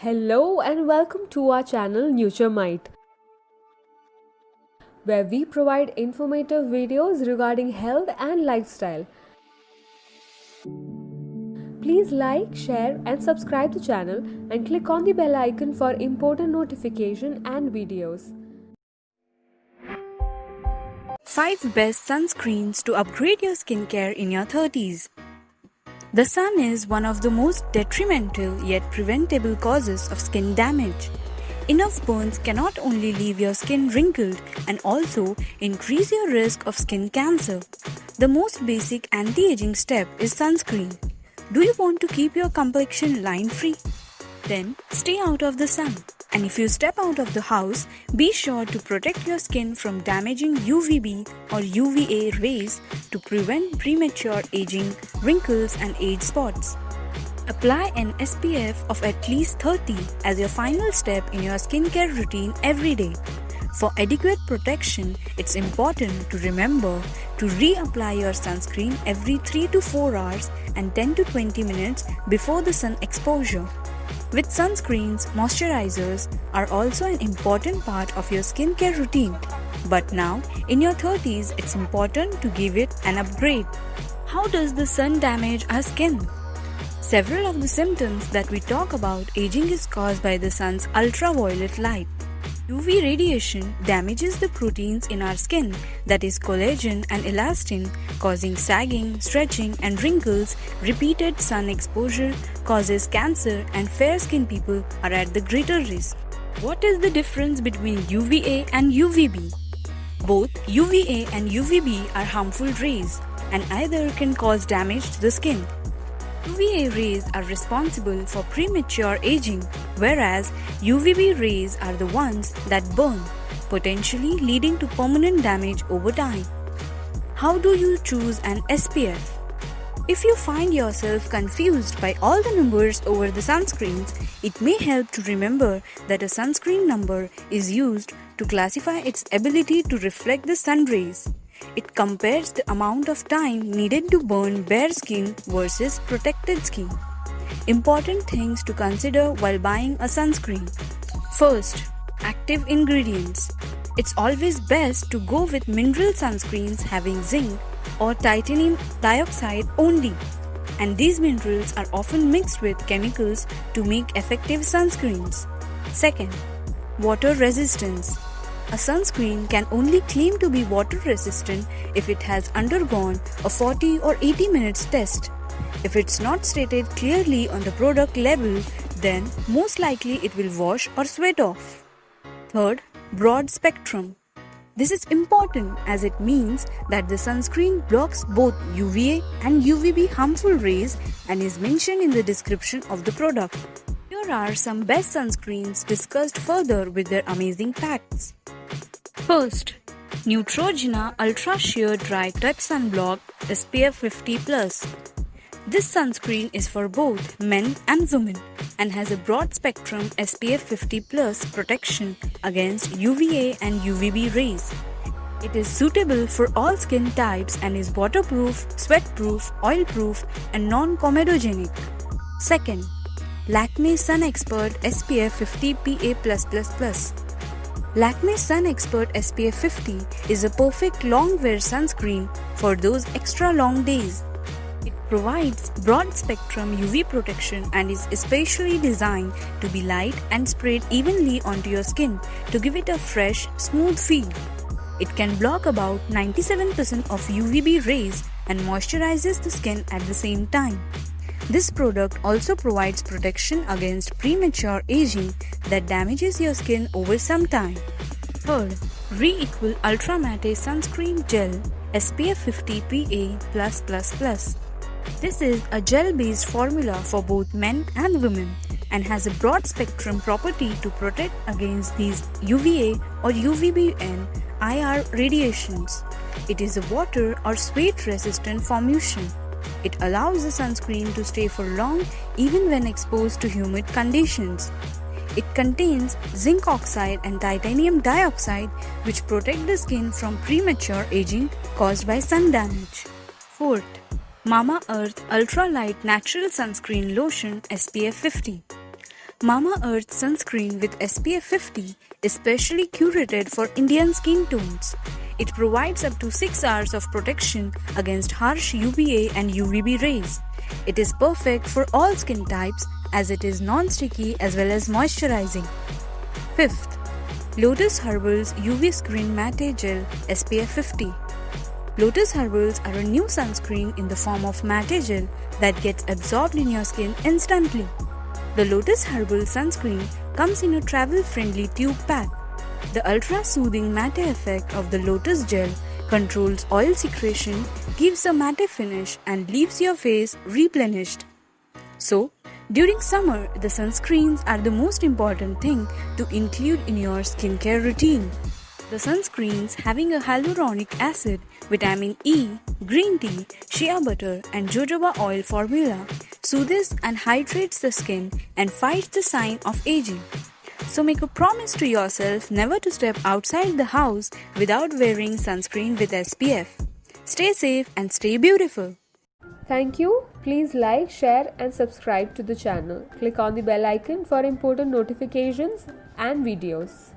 Hello and welcome to our channel NutureMite, where we provide informative videos regarding health and lifestyle. Please like, share and subscribe the channel and click on the bell icon for important notification and videos. 5 best sunscreens to upgrade your skincare in your 30s. The sun is one of the most detrimental yet preventable causes of skin damage. Enough burns can not only leave your skin wrinkled and also increase your risk of skin cancer. The most basic anti-aging step is sunscreen. Do you want to keep your complexion line-free? Then stay out of the sun. And if you step out of the house, be sure to protect your skin from damaging UVB or UVA rays to prevent premature aging, wrinkles and age spots. Apply an SPF of at least 30 as your final step in your skincare routine every day. For adequate protection, it's important to remember to reapply your sunscreen every 3 to 4 hours and 10 to 20 minutes before the sun exposure. With sunscreens, moisturizers are also an important part of your skincare routine. But now, in your 30s, it's important to give it an upgrade. How does the sun damage our skin? Several of the symptoms that we talk about aging is caused by the sun's ultraviolet light. UV radiation damages the proteins in our skin, that is collagen and elastin, causing sagging, stretching and wrinkles. Repeated sun exposure causes cancer and fair skin people are at the greater risk. What is the difference between UVA and UVB? Both UVA and UVB are harmful rays and either can cause damage to the skin. UVA rays are responsible for premature aging, whereas UVB rays are the ones that burn, potentially leading to permanent damage over time. How do you choose an SPF? If you find yourself confused by all the numbers over the sunscreens, it may help to remember that a sunscreen number is used to classify its ability to reflect the sun rays. It compares the amount of time needed to burn bare skin versus protected skin. Important things to consider while buying a sunscreen. First, active ingredients. It's always best to go with mineral sunscreens having zinc or titanium dioxide only. And these minerals are often mixed with chemicals to make effective sunscreens. Second, water resistance. A sunscreen can only claim to be water resistant if it has undergone a 40 or 80 minutes test. If it's not stated clearly on the product label, then most likely it will wash or sweat off. Third, broad spectrum. This is important as it means that the sunscreen blocks both UVA and UVB harmful rays and is mentioned in the description of the product. Here are some best sunscreens discussed further with their amazing facts. First, Neutrogena Ultra Sheer Dry Touch Sunblock SPF 50+. This sunscreen is for both men and women and has a broad spectrum SPF 50+ protection against UVA and UVB rays. It is suitable for all skin types and is waterproof, sweatproof, oilproof and non-comedogenic. Second, Lakme Sun Expert SPF 50 PA+++. Lakme Sun Expert SPF 50 is a perfect long-wear sunscreen for those extra long days. It provides broad-spectrum UV protection and is especially designed to be light and sprayed evenly onto your skin to give it a fresh, smooth feel. It can block about 97% of UVB rays and moisturizes the skin at the same time. This product also provides protection against premature aging that damages your skin over some time. Third, Re-Equal Ultra Matte Sunscreen Gel SPF 50 PA+++. This is a gel-based formula for both men and women and has a broad spectrum property to protect against these UVA or UVB and IR radiations. It is a water or sweat resistant formulation. It allows the sunscreen to stay for long even when exposed to humid conditions. It contains zinc oxide and titanium dioxide which protect the skin from premature aging caused by sun damage. Fourth, Mamaearth Ultra Light Natural Sunscreen Lotion SPF 50. Mamaearth sunscreen with SPF 50 is specially curated for Indian skin tones. It provides up to 6 hours of protection against harsh UVA and UVB rays. It is perfect for all skin types as it is non-sticky as well as moisturizing. 5th, Lotus Herbals UV Screen Matte Gel SPF 50. Lotus Herbals are a new sunscreen in the form of matte gel that gets absorbed in your skin instantly. The Lotus Herbal sunscreen comes in a travel-friendly tube pack. The ultra-soothing matte effect of the Lotus gel controls oil secretion, gives a matte finish and leaves your face replenished. So, during summer, the sunscreens are the most important thing to include in your skincare routine. The sunscreens having a hyaluronic acid, vitamin E, green tea, shea butter and jojoba oil formula soothes and hydrates the skin and fights the sign of aging. So make a promise to yourself never to step outside the house without wearing sunscreen with SPF. Stay safe and stay beautiful. Thank you. Please like, share and subscribe to the channel. Click on the bell icon for important notifications and videos.